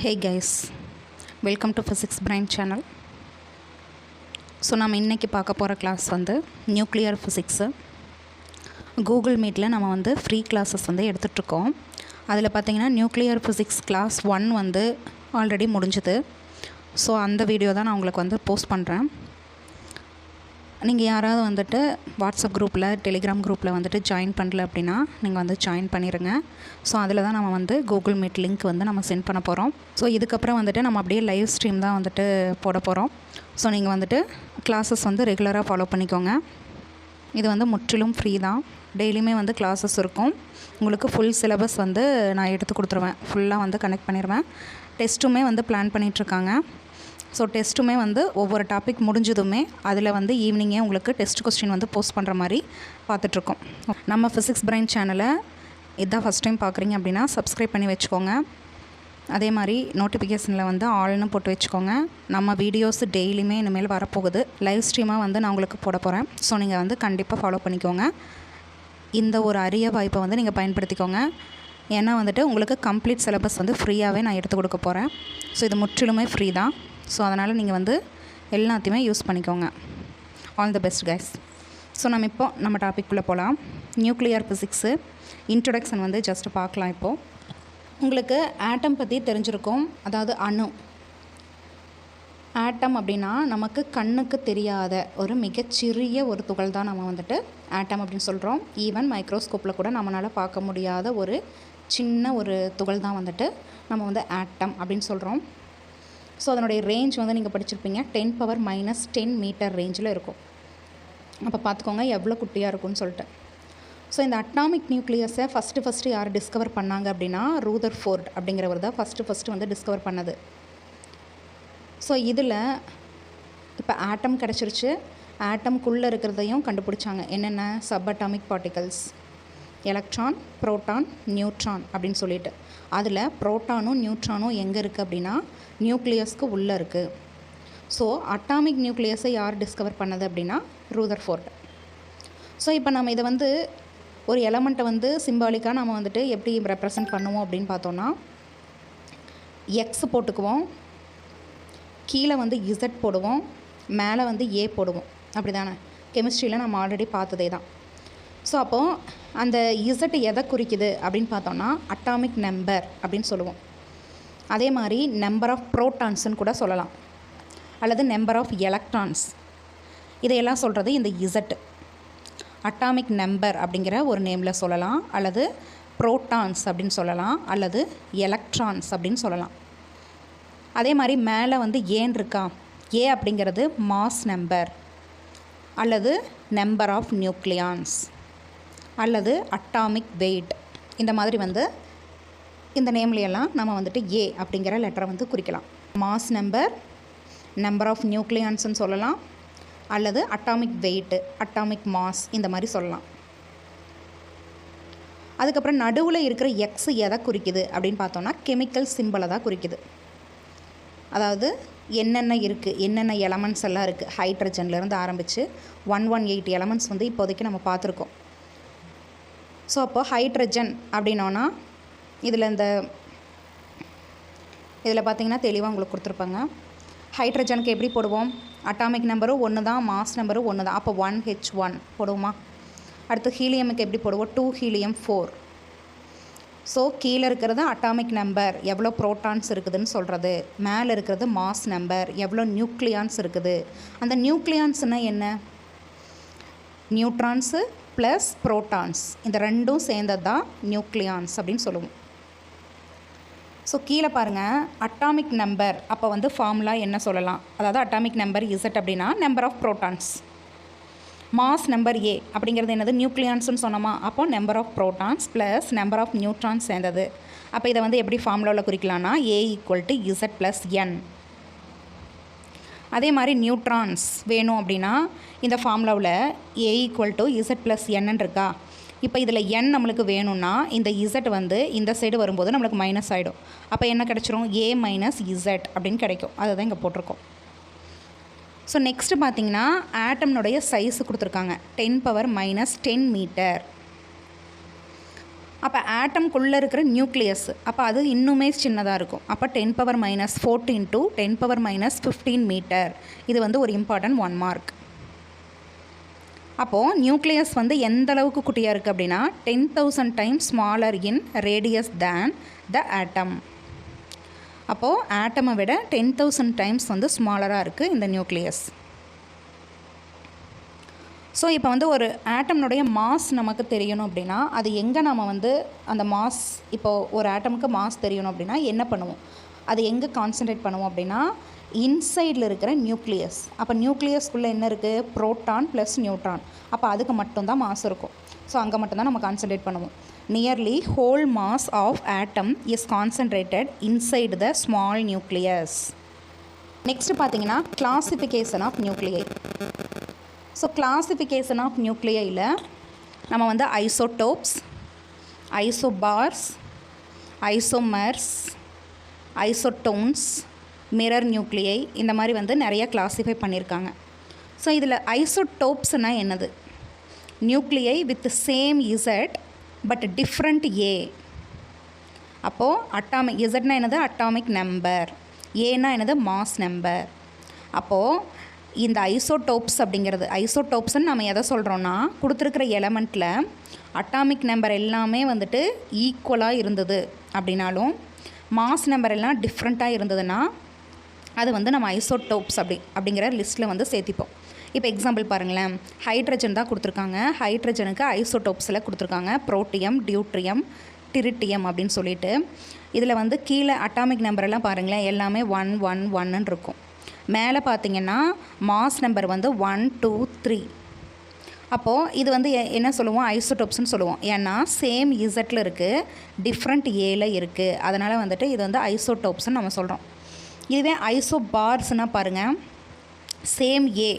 Hey guys, welcome to Physics Brain channel. So நம்ம இன்றைக்கி பார்க்க போகிற கிளாஸ் வந்து நியூக்ளியர் ஃபிசிக்ஸு. கூகுள் மீட்டில் நம்ம வந்து ஃப்ரீ கிளாஸஸ் வந்து எடுத்துகிட்ருக்கோம். அதில் பார்த்திங்கன்னா நியூக்ளியர் ஃபிசிக்ஸ் கிளாஸ் 1 வந்து ஆல்ரெடி முடிஞ்சுது. ஸோ அந்த வீடியோ தான் நான் உங்களுக்கு வந்து போஸ்ட் பண்ணுறேன். நீங்கள் யாராவது வந்துட்டு வாட்ஸ்அப் குரூப்பில் டெலிகிராம் குரூப்பில் வந்துட்டு ஜாயின் பண்ணல அப்படின்னா நீங்கள் வந்து ஜாயின் பண்ணிடுங்க. ஸோ அதில் தான் நம்ம வந்து கூகுள் மீட் லிங்க் வந்து நம்ம சென்ட் பண்ண போகிறோம். ஸோ இதுக்கப்புறம் வந்துட்டு நம்ம அப்படியே லைவ் ஸ்ட்ரீம் தான் வந்துட்டு போட போகிறோம். ஸோ நீங்கள் வந்துட்டு கிளாஸஸ் வந்து ரெகுலராக ஃபாலோ பண்ணிக்கோங்க. இது வந்து முற்றிலும் ஃப்ரீ தான். டெய்லியுமே வந்து கிளாஸஸ் இருக்கும். உங்களுக்கு ஃபுல் சிலபஸ் வந்து நான் எடுத்து கொடுத்துருவேன். ஃபுல்லாக வந்து கனெக்ட் பண்ணிடுவேன். டெஸ்ட்டுமே வந்து பிளான் பண்ணிகிட்ருக்காங்க. ஸோ டெஸ்ட்டுமே வந்து ஒவ்வொரு டாபிக் முடிஞ்சதுமே அதில் வந்து ஈவினிங்கே உங்களுக்கு டெஸ்ட் கொஸ்டின் வந்து போஸ்ட் பண்ணுற மாதிரி பார்த்துட்ருக்கோம். நம்ம ஃபிசிக்ஸ் பிரைன் சேனலை இதான் ஃபஸ்ட் டைம் பார்க்குறீங்க அப்படின்னா சப்ஸ்கிரைப் பண்ணி வச்சுக்கோங்க. அதே மாதிரி நோட்டிஃபிகேஷனில் வந்து ஆல்னு போட்டு வச்சுக்கோங்க. நம்ம வீடியோஸ் டெய்லியுமே இனிமேல் வரப்போகுது. லைவ் ஸ்ட்ரீமாக வந்து நான் உங்களுக்கு போட போகிறேன். ஸோ நீங்கள் வந்து கண்டிப்பாக ஃபாலோ பண்ணிக்கோங்க. இந்த ஒரு அரிய வாய்ப்பை வந்து நீங்கள் பயன்படுத்திக்கோங்க. ஏன்னா வந்துட்டு உங்களுக்கு கம்ப்ளீட் சிலபஸ் வந்து ஃப்ரீயாகவே நான் எடுத்து கொடுக்க போகிறேன். ஸோ இது முற்றிலுமே ஃப்ரீ தான். ஸோ அதனால் நீங்கள் வந்து எல்லாத்தையுமே யூஸ் பண்ணிக்கோங்க. All the best guys. So நம்ம டாபிக்குள்ளே போகலாம். நியூக்ளியர் ஃபிசிக்ஸு இன்ட்ரொடக்ஷன் வந்து ஜஸ்ட்டு பார்க்கலாம். இப்போது உங்களுக்கு ஆட்டம் பற்றி தெரிஞ்சிருக்கும். அதாவது அணு. ஆட்டம் அப்படின்னா நமக்கு கண்ணுக்கு தெரியாத ஒரு மிகச்சிறிய ஒரு துகள் தான் நம்ம வந்துட்டு ஆட்டம் அப்படின்னு சொல்கிறோம். ஈவன் மைக்ரோஸ்கோப்பில் கூட நம்மளால் பார்க்க முடியாத ஒரு சின்ன ஒரு துகள் தான் வந்துட்டு நம்ம வந்து ஆட்டம் அப்படின்னு சொல்கிறோம். ஸோ அதனுடைய ரேஞ்ச் வந்து நீங்கள் படிச்சிருப்பீங்க. 10⁻⁻10 மீட்டர் ரேஞ்சில் இருக்கும். அப்போ பார்த்துக்கோங்க எவ்வளோ குட்டியாக இருக்கும்னு சொல்லிட்டு. ஸோ இந்த அட்டாமிக் நியூக்ளியஸை ஃபஸ்ட்டு யார் டிஸ்கவர் பண்ணாங்க அப்படின்னா ரூதர்ஃபோர்ட் அப்படிங்கிறவர் தான் ஃபஸ்ட்டு வந்து டிஸ்கவர் பண்ணது. ஸோ இதில் இப்போ ஆட்டம் கிடச்சிருச்சு. ஆட்டம்குள்ளே இருக்கிறதையும் கண்டுபிடிச்சாங்க. என்னென்ன sub atomic particles, electron, proton, neutron அப்படின்னு சொல்லிட்டு. அதில் புரோட்டானும் நியூட்ரானும் எங்கே இருக்குது அப்படின்னா நியூக்ளியஸ்க்கு உள்ளே இருக்குது. ஸோ அட்டாமிக் நியூக்ளியஸை யார் டிஸ்கவர் பண்ணது அப்படின்னா ரூதர்ஃபோர்ட். ஸோ இப்போ நம்ம இதை வந்து ஒரு எலமெண்ட்டை வந்து சிம்பாலிக்காக நம்ம வந்துட்டு எப்படி ரெப்ரசன்ட் பண்ணுவோம் அப்படின்னு பார்த்தோன்னா எக்ஸ் போட்டுக்குவோம், கீழே வந்து இசட் போடுவோம், மேலே வந்து ஏ போடுவோம். அப்படி தானே கெமிஸ்ட்ரியில் நம்ம ஆல்ரெடி பார்த்ததே தான். ஸோ அப்போது அந்த இசட் எதை குறிக்குது அப்படின்னு பார்த்தோன்னா அட்டாமிக் நம்பர் அப்படின்னு சொல்லுவோம். அதே மாதிரி நம்பர் ஆஃப் புரோட்டான்ஸ்னு கூட சொல்லலாம், அல்லது நம்பர் ஆஃப் எலக்ட்ரான்ஸ். இதையெல்லாம் சொல்கிறது இந்த இசட். அட்டாமிக் நம்பர் அப்படிங்கிற ஒரு நேமில் சொல்லலாம், அல்லது புரோட்டான்ஸ் அப்படின்னு சொல்லலாம், அல்லது எலக்ட்ரான்ஸ் அப்படின்னு சொல்லலாம். அதே மாதிரி மேலே வந்து ஏன் இருக்கா, ஏ அப்படிங்கிறது மாஸ் நம்பர், அல்லது நம்பர் ஆஃப் நியூக்ளியான்ஸ், அல்லது அட்டாமிக் வெயிட். இந்த மாதிரி வந்து இந்த நேம்லையெல்லாம் நம்ம வந்துட்டு ஏ அப்படிங்கிற லெட்டரை வந்து குறிக்கலாம். மாஸ் நம்பர், நம்பர் ஆஃப் நியூக்ளியான்ஸ்னு சொல்லலாம், அல்லது அட்டாமிக் வெயிட்டு, அட்டாமிக் மாஸ், இந்த மாதிரி சொல்லலாம். அதுக்கப்புறம் நடுவில் இருக்கிற எக்ஸ் எதை குறிக்குது அப்படின்னு பார்த்தோன்னா கெமிக்கல் சிம்பிளை தான் குறிக்குது. அதாவது என்னென்ன இருக்குது, என்னென்ன எலமெண்ட்ஸ் எல்லாம் இருக்குது, ஹைட்ரஜன்லேருந்து ஆரம்பித்து 118 எலமெண்ட்ஸ் வந்து இப்போதைக்கு நம்ம பார்த்துருக்கோம். ஸோ அப்போ ஹைட்ரஜன் அப்படின்னோன்னா இதில் பார்த்திங்கன்னா தெளிவாக உங்களுக்கு கொடுத்துருப்பாங்க. ஹைட்ரஜனுக்கு எப்படி போடுவோம், அட்டாமிக் நம்பரும் 1 தான், மாஸ் நம்பரும் 1 தான். அப்போ 1H1 போடுவோமா. அடுத்து ஹீலியமுக்கு எப்படி போடுவோம், 2 ஹீலியம் 4. ஸோ கீழே இருக்கிறது அட்டாமிக் நம்பர், எவ்வளோ ப்ரோட்டான்ஸ் இருக்குதுன்னு சொல்கிறது. மேலே இருக்கிறது மாஸ் நம்பர், எவ்வளோ நியூக்ளியான்ஸ் இருக்குது. அந்த நியூக்ளியான்ஸ்னால் என்ன, நியூட்ரான்ஸு ப்ளஸ் புரோட்டான்ஸ், இந்த ரெண்டும் சேர்ந்தது தான் நியூக்ளியான்ஸ் அப்படின்னு சொல்லுவோம். ஸோ கீழே பாருங்கள் அட்டாமிக் நம்பர். அப்போ வந்து ஃபார்முலா என்ன சொல்லலாம், அதாவது அட்டாமிக் நம்பர் இசட் அப்படின்னா number of protons. Mass number A அப்படிங்கிறது என்னது, நியூக்ளியான்ஸ்னு சொன்னோமா. அப்போ number of protons plus number of neutrons சேர்ந்தது. அப்போ இதை வந்து எப்படி ஃபார்முலாவில் குறிக்கலாம்னா A = இசட் ப்ளஸ் என். அதே மாதிரி நியூட்ரான்ஸ் வேணும் அப்படின்னா இந்த ஃபார்முலாவில் A = இசட் ப்ளஸ் என்னு இருக்கா. இப்போ இதில் n நம்மளுக்கு வேணும்னா இந்த இசட் வந்து இந்த சைடு வரும்போது நம்மளுக்கு மைனஸ் ஆகிடும். அப்போ என்ன கிடச்சிரும், A - இசட் அப்படின்னு கிடைக்கும். அதுதான் இங்கே போட்டிருக்கோம். ஸோ நெக்ஸ்ட்டு பார்த்திங்கன்னா ஆட்டம்னுடைய சைஸு கொடுத்துருக்காங்க 10⁻⁻10 மீட்டர். அப்போ ஆட்டம்குள்ளே இருக்கிற நியூக்ளியஸ் அப்போ அது இன்னுமே சின்னதாக இருக்கும். அப்போ 10⁻⁻⁴ × 10⁻−15 மீட்டர். இது வந்து ஒரு இம்பார்ட்டன்ட் 1 மார்க். அப்போது நியூக்ளியஸ் வந்து எந்த அளவுக்கு குட்டியாக இருக்குது அப்படின்னா 10,000 டைம்ஸ் ஸ்மாலர் இன் ரேடியஸ் தேன் த ஆட்டம். அப்போது ஆட்டமை விட 10,000 டைம்ஸ் வந்து ஸ்மாலராக இருக்குது இந்த நியூக்ளியஸ். ஸோ இப்போ வந்து ஒரு ஆட்டம்னுடைய மாஸ் நமக்கு தெரியணும் அப்படின்னா அது எங்கே நம்ம வந்து அந்த மாஸ், இப்போது ஒரு ஆட்டமுக்கு மாஸ் தெரியணும் அப்படின்னா என்ன பண்ணுவோம், அது எங்கே கான்சன்ட்ரேட் பண்ணுவோம் அப்படின்னா இன்சைடில் இருக்கிற நியூக்ளியஸ். அப்போ நியூக்ளியஸ்க்குள்ளே என்ன இருக்குது, புரோட்டான் ப்ளஸ் நியூட்ரான். அப்போ அதுக்கு மட்டும்தான் மாஸ் இருக்கும். ஸோ அங்கே மட்டும்தான் நம்ம கான்சன்ட்ரேட் பண்ணுவோம். Nearly whole mass of atom is concentrated inside the small nucleus. Next பார்த்தீங்கன்னா classification of nuclei. So classification of நியூக்ளியில் நம்ம வந்து isotopes, isobars, isomers, isotones, mirror nuclei இந்த மாதிரி வந்து நிறைய கிளாஸிஃபை பண்ணியிருக்காங்க. ஸோ இதில் ஐசோடோப்ஸ்னால் என்னது, nuclei with same Z but different A. அப்போது அட்டாமிக் இசட்னா என்னது, அட்டாமிக் நம்பர், ஏனா என்னது, மாஸ் நம்பர். அப்போது இந்த ஐசோடோப்ஸ் அப்படிங்கிறது, ஐசோடோப்ஸ்ன்னு நம்ம எதை சொல்கிறோன்னா கொடுத்துருக்கிற எலமெண்ட்டில் அட்டாமிக் நம்பர் எல்லாமே வந்துட்டு ஈக்குவலாக இருந்தது அப்படின்னாலும் மாஸ் நம்பர் எல்லாம் டிஃப்ரெண்ட்டாக இருந்ததுன்னா அது வந்து நம்ம ஐசோடோப்ஸ் அப்படிங்கிற லிஸ்ட்டில் வந்து சேர்த்திப்போம். இப்போ எக்ஸாம்பிள் பாருங்களேன், ஹைட்ரஜன் தான் கொடுத்துருக்காங்க. ஹைட்ரஜனுக்கு ஐசோடோப்ஸில் கொடுத்துருக்காங்க புரோட்டியம், டியூட்ரியம், டிரிட்டியம் அப்படின்னு சொல்லிட்டு. இதில் வந்து கீழே அட்டாமிக் நம்பரெல்லாம் பாருங்களேன், எல்லாமே 1 1 1ன்னு இருக்கும். மேலே பார்த்திங்கன்னா மாஸ் நம்பர் வந்து 1 2 3. அப்போது இது வந்து என்ன சொல்லுவோம், ஐசோடோப்ஸ்னு சொல்லுவோம். ஏன்னா சேம் இசட்டில் இருக்குது, டிஃப்ரெண்ட் ஏல இருக்குது, அதனால் வந்துட்டு இது வந்து ஐசோடோப்ஸ்ன்னு நம்ம சொல்கிறோம். இதுவே ஐசோபார்ஸ்னால் பாருங்கள், சேம் ஏ,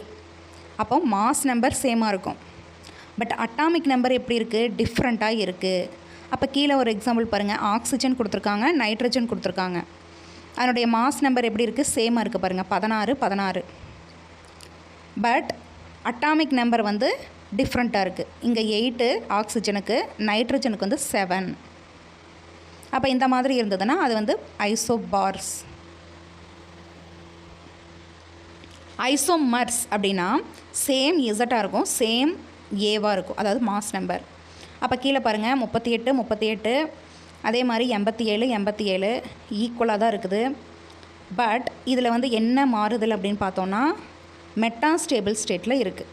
அப்போ மாஸ் நம்பர் சேமாக இருக்கும், பட் அட்டாமிக் நம்பர் எப்படி இருக்குது, டிஃப்ரெண்ட்டாக இருக்குது. அப்போ கீழே ஒரு எக்ஸாம்பிள் பாருங்கள், ஆக்சிஜன் கொடுத்துருக்காங்க, நைட்ரஜன் கொடுத்துருக்காங்க. அதனுடைய மாஸ் நம்பர் எப்படி இருக்குது, சேமாக இருக்குது பாருங்கள், 16 16. பட் அட்டாமிக் நம்பர் வந்து டிஃப்ரெண்ட்டாக இருக்குது. இங்கே 8 ஆக்சிஜனுக்கு, நைட்ரஜனுக்கு வந்து 7. அப்போ இந்த மாதிரி இருந்ததுன்னா அது வந்து ஐசோபார்ஸ். ஐசோமர்ஸ் அப்படின்னா சேம் இசட்டாக இருக்கும், சேம் ஏவாக இருக்கும், அதாவது மாஸ் நம்பர். அப்போ கீழே பாருங்கள் 38 38, அதே மாதிரி 87 87 ஈக்குவலாக தான் இருக்குது. பட் இதில் வந்து என்ன மாறுதல் அப்படின்னு பார்த்தோன்னா மெட்டாஸ்டேபிள் ஸ்டேட்டில் இருக்குது.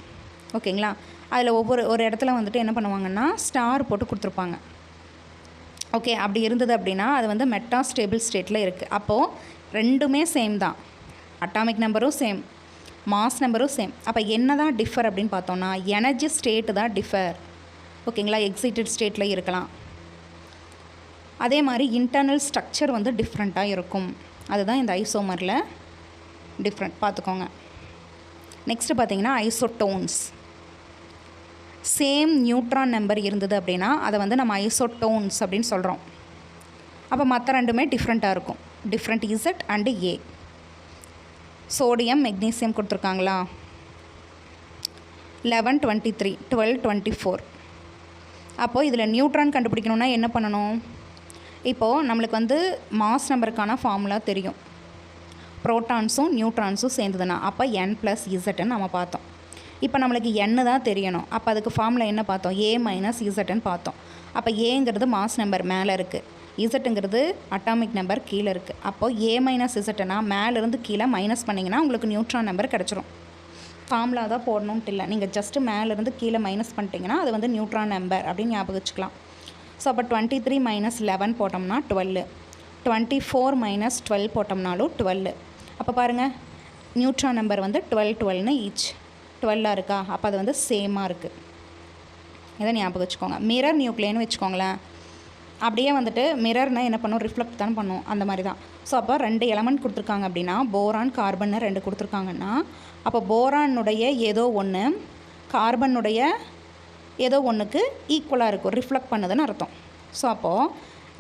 ஓகேங்களா, அதில் ஒரு இடத்துல வந்துட்டு என்ன பண்ணுவாங்கன்னா ஸ்டார் போட்டு கொடுத்துருப்பாங்க. ஓகே, அப்படி இருந்தது அப்படின்னா அது வந்து மெட்டாஸ்டேபிள் ஸ்டேட்டில் இருக்குது. அப்போது ரெண்டுமே சேம் தான், அட்டாமிக் நம்பரும் சேம், மாஸ் நம்பரும் சேம். அப்போ என்ன தான் டிஃபர் அப்படின்னு பார்த்தோன்னா எனர்ஜி ஸ்டேட்டு தான் டிஃபர். ஓகேங்களா, எக்ஸைட்டட் ஸ்டேட்டில் இருக்கலாம். அதே மாதிரி இன்டர்னல் ஸ்ட்ரக்சர் வந்து டிஃப்ரெண்ட்டாக இருக்கும். அதுதான் இந்த ஐசோமரில் டிஃப்ரெண்ட் பார்த்துக்கோங்க. நெக்ஸ்ட்டு பார்த்தீங்கன்னா ஐசோடோன்ஸ். சேம் நியூட்ரான் நம்பர் இருந்தது அப்படின்னா அதை வந்து நம்ம ஐசோடோன்ஸ் அப்படின்னு சொல்கிறோம். அப்போ மற்ற ரெண்டுமே டிஃப்ரெண்ட்டாக இருக்கும், different Z and A. Sodium, magnesium கொடுத்துருக்காங்களா, 11 23 12 24. அப்போது இதில் நியூட்ரான் கண்டுபிடிக்கணுன்னா என்ன பண்ணணும், இப்போது நம்மளுக்கு வந்து மாஸ் நம்பருக்கான ஃபார்முலா தெரியும், ப்ரோட்டான்ஸும் நியூட்ரான்ஸும் சேர்ந்ததுன்னா அப்போ n + இசட்னு நம்ம பார்த்தோம். இப்போ நம்மளுக்கு n தான் தெரியணும். அப்போ அதுக்கு ஃபார்முலா என்ன பார்த்தோம், a - இசட்னு பார்த்தோம். அப்போ ஏங்கிறது மாஸ் நம்பர் மேலே இருக்குது, இசட்டுங்கிறது அட்டாமிக் நம்பர் கீழே இருக்குது. அப்போது a - இசட்னா மேலேருந்து கீழே மைனஸ் பண்ணிங்கன்னா உங்களுக்கு நியூட்ரான் நம்பர் கிடச்சிரும். ஃபார்முலா தான் போடணுன்ட்டு இல்லை, நீங்கள் ஜஸ்ட்டு மேலேருந்து கீழே மைனஸ் பண்ணிட்டீங்கன்னா அது வந்து நியூட்ரான் நம்பர் அப்படின்னு ஞாபகம் வச்சுக்கலாம். ஸோ அப்போ 23 - 11 போட்டோம்னா 12, 24 - 12 போட்டோம்னாலும் 12. அப்போ பாருங்கள் நியூட்ரான் நம்பர் வந்து 12 12ன்னு ஈச் 12 இருக்கா, அப்போ அது வந்து சேமாக இருக்குது. இதை ஞாபகம் வச்சுக்கோங்க. மிரர் நியூக்ளியன்னு வச்சுக்கோங்களேன், அப்படியே வந்துட்டு மிரர்னால் என்ன பண்ணும், ரிஃப்ளெக்ட் தான் பண்ணும், அந்த மாதிரி தான். ஸோ அப்போ 2 எலமெண்ட் கொடுத்துருக்காங்க அப்படின்னா போரான் கார்பன்னு 2 கொடுத்துருக்காங்கன்னா அப்போ போரானுடைய ஏதோ ஒன்று கார்பனுடைய ஏதோ ஒன்றுக்கு ஈக்குவலாக இருக்கும், ரிஃப்ளெக்ட் பண்ணுதுன்னு அர்த்தம். ஸோ அப்போது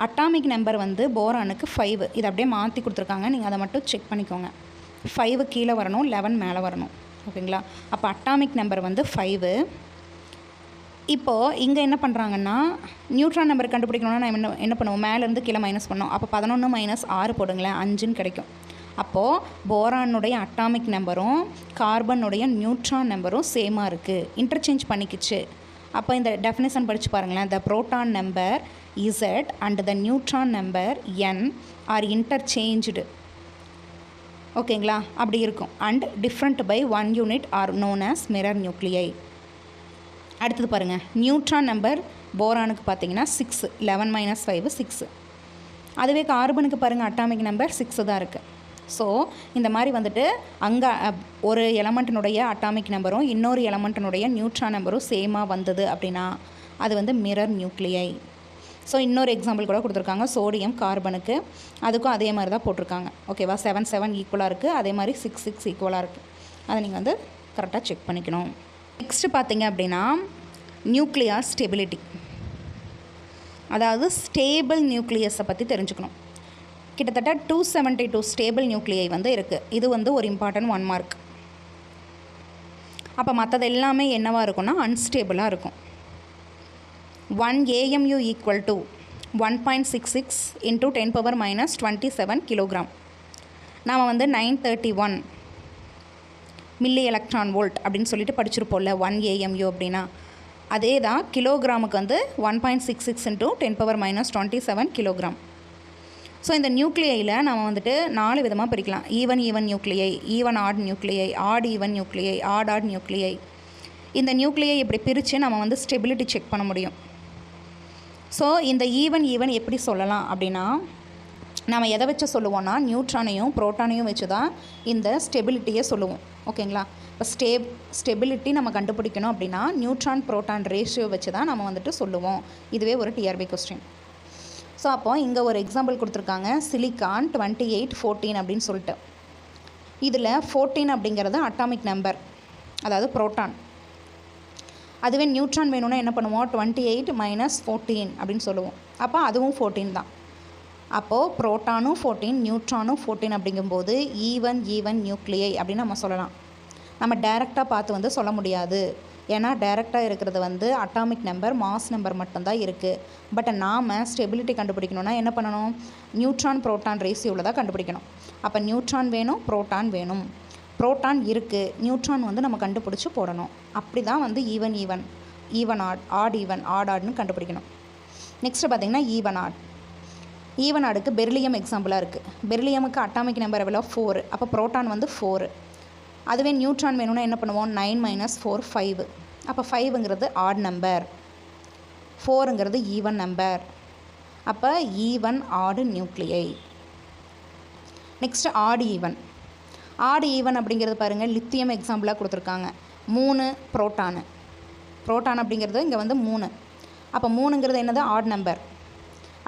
அட்டாமிக் நம்பர் வந்து போரானுக்கு 5, இதை அப்படியே மாற்றி கொடுத்துருக்காங்க, நீங்கள் அதை மட்டும் செக் பண்ணிக்கோங்க. 5 கீழே வரணும், 11 மேலே வரணும். ஓகேங்களா, அப்போ அட்டாமிக் நம்பர் வந்து 5, இப்போது இங்கே என்ன பண்ணுறாங்கன்னா நியூட்ரான் நம்பர் கண்டுபிடிக்கணும்னா நம்ம என்ன பண்ணுவோம், மேலேருந்து கீழே மைனஸ் பண்ணோம். அப்போ 11 மைனஸ் 6 போடுங்களேன், 5ன்னு கிடைக்கும். அப்போது போரானுடைய அட்டாமிக் நம்பரும் கார்பனுடைய நியூட்ரான் நம்பரும் சேமாக இருக்குது, இன்டர்சேஞ்ச் பண்ணிக்கிச்சு. அப்போ இந்த டெஃபினேஷன் படித்து பாருங்களேன். The proton number Z and the neutron number N are interchange. ஓகேங்களா, அப்படி இருக்கும். And different by 1 unit are known as mirror nuclei. அடுத்தது பாருங்கள், நியூட்ரான் நம்பர் போரானுக்கு பார்த்தீங்கன்னா 6, 11 மைனஸ் 5 6. அதுவே கார்பனுக்கு பாருங்கள் அட்டாமிக் நம்பர் 6 தான் இருக்குது. ஸோ இந்த மாதிரி வந்துட்டு அங்கே ஒரு எலமெண்ட்டினுடைய அட்டாமிக் நம்பரும் இன்னொரு எலமெண்ட்டினுடைய நியூட்ரான் நம்பரும் சேமாக வந்தது அப்படின்னா அது வந்து மிரர் நியூக்ளியை. ஸோ இன்னொரு எக்ஸாம்பிள் கூட கொடுத்துருக்காங்க, சோடியம் கார்பனுக்கு, அதுக்கும் அதே மாதிரி தான் போட்டிருக்காங்க. ஓகேவா, 7 7 ஈக்குவலாக இருக்குது, அதே மாதிரி 6 6 ஈக்குவலாக இருக்குது. அதை நீங்கள் வந்து கரெக்டாக செக் பண்ணிக்கணும். நெக்ஸ்ட்டு பார்த்தீங்க அப்படின்னா நியூக்ளியர் ஸ்டெபிலிட்டி, அதாவது ஸ்டேபிள் நியூக்ளியஸை பற்றி தெரிஞ்சுக்கணும். கிட்டத்தட்ட 272 ஸ்டேபிள் நியூக்ளியை வந்து இருக்குது. இது வந்து ஒரு இம்பார்ட்டன்ட் 1 மார்க். அப்போ மற்றது எல்லாமே என்னவாக இருக்கும்னா அன்ஸ்டேபிளாக இருக்கும். 1 AMU equal to 1.66 into 10 - 27 kilogram. நாம் வந்து 931 மில்லி எலக்ட்ரான் வோல்ட் அப்படின்னு சொல்லிட்டு படிச்சிருப்போம்ல 1 AMU அப்படின்னா. அதே தான் கிலோகிராமுக்கு வந்து 1.66 இன்ட்டு 10 - 27 கிலோகிராம். ஸோ இந்த நியூக்ளியையில் நம்ம வந்துட்டு 4 விதமாக பிரிக்கலாம். Even nuclei, even odd nuclei, odd even nuclei, odd nuclei. இந்த நியூக்ளியை இப்படி பிரித்து நம்ம வந்து ஸ்டெபிலிட்டி செக் பண்ண முடியும். ஸோ இந்த ஈவன் எப்படி சொல்லலாம் அப்படின்னா, நம்ம எதை வச்சு சொல்லுவோம்னா நியூட்ரானையும் புரோட்டானையும் வச்சு தான் இந்த ஸ்டெபிலிட்டியை சொல்லுவோம். ஓகேங்களா, இப்போ ஸ்டெபிலிட்டி நம்ம கண்டுபிடிக்கணும் அப்படின்னா நியூட்ரான் புரோட்டான் ரேஷியோ வச்சு தான் நம்ம வந்துட்டு சொல்லுவோம். இதுவே ஒரு டிஆர்பி கொஸ்டின். ஸோ அப்போ இங்கே ஒரு எக்ஸாம்பிள் கொடுத்துருக்காங்க, சிலிக்கான் 28 14 அப்படின்னு சொல்லிட்டு. இதில் 14 அப்படிங்கிறது அட்டாமிக் நம்பர், அதாவது புரோட்டான். அதுவே நியூட்ரான் வேணும்னா என்ன பண்ணுவோம், 28 - 14 அப்படின்னு சொல்லுவோம். அப்போ அதுவும் 14 தான். அப்போது புரோட்டானும் 14 நியூட்ரானும் 14 அப்படிங்கும்போது ஈவன் நியூக்ளியை அப்படின்னு நம்ம சொல்லலாம். நம்ம டைரெக்டாக பார்த்து வந்து சொல்ல முடியாது, ஏன்னா டைரெக்டாக இருக்கிறது வந்து அட்டாமிக் நம்பர் மாஸ் நம்பர் மட்டும்தான் இருக்குது. பட் நாம் ஸ்டெபிலிட்டி கண்டுபிடிக்கணும்னா என்ன பண்ணணும், நியூட்ரான் புரோட்டான் ரேஷியோவில் தான் கண்டுபிடிக்கணும். அப்போ நியூட்ரான் வேணும், புரோட்டான் வேணும். புரோட்டான் இருக்குது, நியூட்ரான் வந்து நம்ம கண்டுபிடிச்சி போடணும். அப்படி தான் வந்து ஈவன் ஆட்னு கண்டுபிடிக்கணும். நெக்ஸ்ட்டு பார்த்திங்கன்னா ஈவன் ஆடுக்கு பெரிலியம் எக்ஸாம்பிளாக இருக்குது. பெரிலியமுக்கு அட்டாமிக் நம்பர் எவ்வளோ 4, அப்போ புரோட்டான் வந்து 4. அதுவே நியூட்ரான் வேணும்னா என்ன பண்ணுவோம், 9 - 4 5. அப்போ 5ங்கிறது ஆட் நம்பர், 4ங்கிறது ஈவன் நம்பர். அப்போ ஈவன் ஆடு நியூக்ளியை. நெக்ஸ்ட்டு ஆட் ஈவன் அப்படிங்கிறது பாருங்கள், லித்தியம் எக்ஸாம்பிளாக கொடுத்துருக்காங்க. 3 புரோட்டான் அப்படிங்கிறது இங்கே வந்து 3. அப்போ 3ங்கிறது என்னது, ஆட் நம்பர்.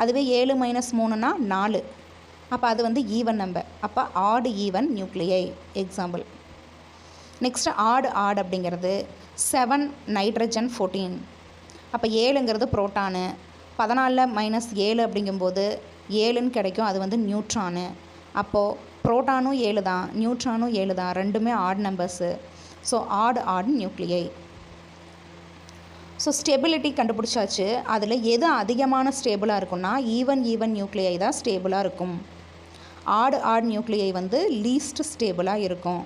அதுவே 7 - 3னா 4. அப்போ அது வந்து ஈவன் நம்பர். அப்போ odd even nuclei example. Next odd அப்படிங்கிறது 7 நைட்ரஜன் 14. அப்போ 7ங்கிறது புரோட்டானு, 14 - 7 அப்படிங்கும்போது 7ன்னு கிடைக்கும், அது வந்து நியூட்ரானு. அப்போது புரோட்டானும் 7 தான், நியூட்ரானும் 7 தான், ரெண்டுமே odd numbers. So odd nuclei. So stability கண்டுபிடிச்சாச்சு. அதில் எது அதிகமான ஸ்டேபிளாக இருக்குன்னா ஈவன் நியூக்ளியை தான் ஸ்டேபிளாக இருக்கும். ஆட் நியூக்ளியை வந்து லீஸ்ட் ஸ்டேபிளாக இருக்கும்.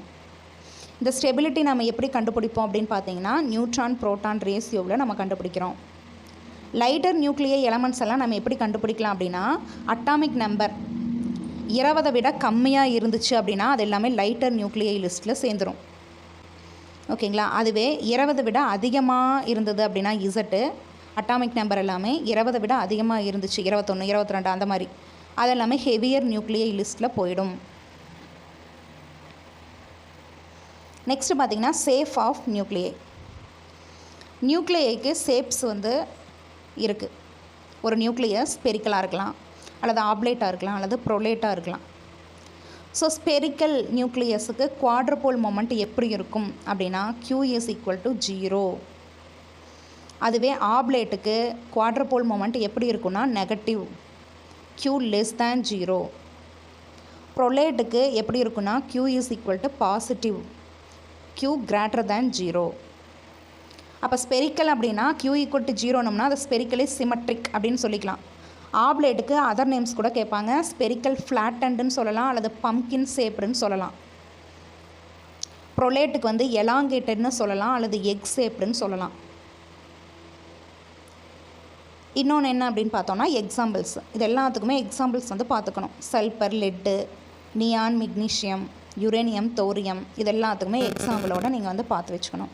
இந்த ஸ்டெபிலிட்டி நம்ம எப்படி கண்டுபிடிப்போம் அப்படின்னு பார்த்தீங்கன்னா நியூட்ரான் புரோட்டான் ரேஷியோவில் நம்ம கண்டுபிடிக்கிறோம். லைட்டர் நியூக்ளியை எலமெண்ட்ஸ் எல்லாம் நம்ம எப்படி கண்டுபிடிக்கலாம் அப்படின்னா, அட்டாமிக் நம்பர் 20 விட கம்மியாக இருந்துச்சு அப்படின்னா அது எல்லாமே லைட்டர் நியூக்ளியை லிஸ்ட்டில் சேர்ந்துடும். ஓகேங்களா, அதுவே 20 விட அதிகமாக இருந்தது அப்படின்னா இசட்டு அட்டாமிக் நம்பர் எல்லாமே 20 விட அதிகமாக இருந்துச்சு, 21 22 அந்த மாதிரி, அது எல்லாமே ஹெவியர் நியூக்ளியை லிஸ்ட்டில் போயிடும். நெக்ஸ்ட்டு பார்த்திங்கன்னா சேஃப் ஆஃப் நியூக்ளியைக்கு ஷேப்ஸ் வந்து இருக்குது. ஒரு நியூக்ளியஸ் ஸ்பெரிக்கலாக இருக்கலாம், அல்லது ஆப்லேட்டாக இருக்கலாம், அல்லது ப்ரோலேட்டாக இருக்கலாம். ஸோ ஸ்பெரிக்கல் நியூக்ளியஸுக்கு குவாட்ரபோல் மொமெண்ட் எப்படி இருக்கும் அப்படின்னா Q = 0. அதுவே ஆப்லேட்டுக்கு குவாட்ரபோல் மொமெண்ட் எப்படி இருக்குன்னா நெகட்டிவ், Q < 0. ப்ரோலேட்டுக்கு எப்படி இருக்குன்னா Q = பாசிட்டிவ், Q < 0. அப்போ ஸ்பெரிக்கல் அப்படின்னா q ஈக்குவல் டு ஜீரோனோம்னா அது ஸ்பெரிக்கலி சிமெட்ரிக் அப்படின்னு சொல்லிக்கலாம். ஆப்லேட்டுக்கு அதர் நேம்ஸ் கூட கேட்பாங்க. ஸ்பெரிக்கல் ஃப்ளாட்டன்டுன்னு சொல்லலாம், அல்லது பம்கின் ஷேப்டுன்னு சொல்லலாம். ப்ரொலேட்டுக்கு வந்து எலாங்கேட்டட்னு சொல்லலாம், அல்லது எக் ஷேப்டுன்னு சொல்லலாம். இன்னொன்று என்ன அப்படின்னு பார்த்தோன்னா எக்ஸாம்பிள்ஸ். இது எல்லாத்துக்குமே எக்ஸாம்பிள்ஸ் வந்து பார்த்துக்கணும். Sulphur, laddu, neon, magnesium, uranium, thorium, இது எல்லாத்துக்குமே எக்ஸாம்பிளோட நீங்கள் வந்து பார்த்து வச்சுக்கணும்.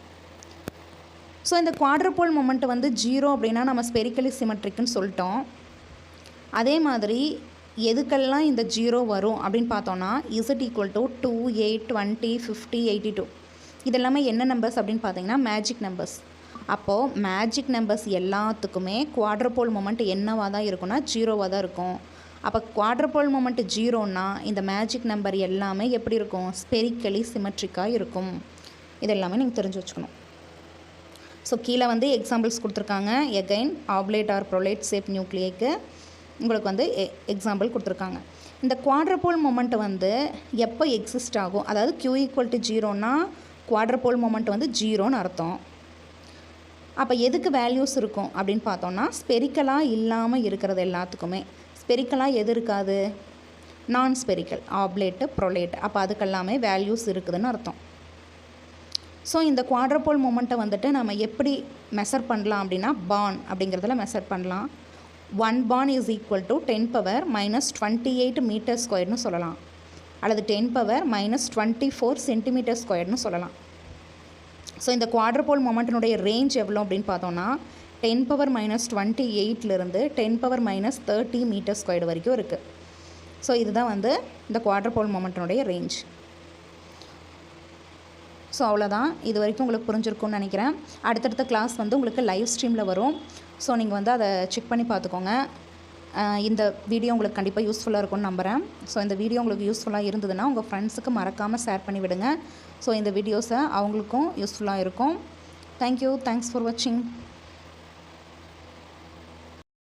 ஸோ இந்த குவாட்ரபோல் மொமெண்ட் வந்து 0 அப்படின்னா நம்ம ஸ்பெரிக்கலி சிமெட்ரிக்னு சொல்லிட்டோம். அதே மாதிரி எதுக்கெல்லாம் இந்த 0 வரும் அப்படின்னு பார்த்தோன்னா Z ஈக்குவல் டு 2, 8, 20, 50, 82 இது எல்லாமே என்ன நம்பர்ஸ் அப்படின்னு பார்த்தீங்கன்னா மேஜிக் நம்பர்ஸ். அப்போது மேஜிக் நம்பர்ஸ் எல்லாத்துக்குமே குவாட்ரபோல் மொமெண்ட் என்னவாக தான் இருக்கும்னா 0வாக தான் இருக்கும். அப்போ குவாட்ரபோல் மொமெண்ட் 0ன்னா இந்த மேஜிக் நம்பர் எல்லாமே எப்படி இருக்கும்? ஸ்பெரிக்கலி சிமெட்ரிக்காக இருக்கும். இது எல்லாமே நீங்கள் தெரிஞ்சு வச்சுக்கணும். ஸோ கீழே வந்து எக்ஸாம்பிள்ஸ் கொடுத்துருக்காங்க. எகைன் ஆப்லேட் ஆர் ப்ரொலேட் ஷேப் நியூக்ளியைக்கு உங்களுக்கு வந்து எக்ஸாம்பிள் கொடுத்துருக்காங்க. இந்த குவாட்ரபோல் மொமெண்ட் வந்து எப்போ எக்ஸிஸ்ட் ஆகும்? அதாவது q ஈக்குவல் டு ஜீரோன்னா குவாட்ரபோல் மொமெண்ட் வந்து 0ன்னு அர்த்தம். அப்போ எதுக்கு வேல்யூஸ் இருக்கும் அப்படின்னு பார்த்தோன்னா ஸ்பெரிக்கலாக இல்லாமல் இருக்கிறது எல்லாத்துக்குமே. ஸ்பெரிக்கலாக எது இருக்காது? நான் ஸ்பெரிக்கல், ஆப்லேட்டு, ப்ரொலேட். அப்போ அதுக்கெல்லாமே வேல்யூஸ் இருக்குதுன்னு அர்த்தம். ஸோ இந்த குவாட்ரபோல் மொமெண்ட்டை வந்துட்டு நம்ம எப்படி மெஷர் பண்ணலாம் அப்படின்னா பான் அப்படிங்கிறதுல மெஷர் பண்ணலாம். 1 barn is equal to 10 power minus 28 metre ஸ்கொயர்னு சொல்லலாம், அல்லது 10 பவர் மைனஸ் 24 சென்டிமீட்டர் ஸ்கொயர்னு சொல்லலாம். ஸோ இந்த குவாட்ரபோல் மொமெண்ட்டினுடைய ரேஞ்ச் எவ்வளோ அப்படின்னு பார்த்தோன்னா 10 பவர் மைனஸ் 28லேருந்து 10 பவர் மைனஸ் 30 மீட்டர் ஸ்கொயர் வரைக்கும் இருக்குது. ஸோ இதுதான் வந்து இந்த குவாட்ரபோல் மொமெண்ட்டினுடைய ரேஞ்ச். ஸோ அவ்வளோதான். இது வரைக்கும் உங்களுக்கு புரிஞ்சிருக்கும்னு நினைக்கிறேன். அடுத்தடுத்த கிளாஸ் வந்து உங்களுக்கு லைவ் ஸ்ட்ரீமில் வரும். ஸோ நீங்கள் வந்து அதை செக் பண்ணி பார்த்துக்கோங்க. இந்த வீடியோ உங்களுக்கு கண்டிப்பாக யூஸ்ஃபுல்லாக இருக்கும்னு நம்புகிறேன். ஸோ இந்த வீடியோ உங்களுக்கு யூஸ்ஃபுல்லாக இருந்ததுன்னா உங்கள் ஃப்ரெண்ட்ஸுக்கு மறக்காமல் ஷேர் பண்ணி விடுங்க. ஸோ இந்த வீடியோஸை அவங்களுக்கும் யூஸ்ஃபுல்லாக இருக்கும். தேங்க்யூ. தேங்க்ஸ் ஃபார் வாட்சிங்.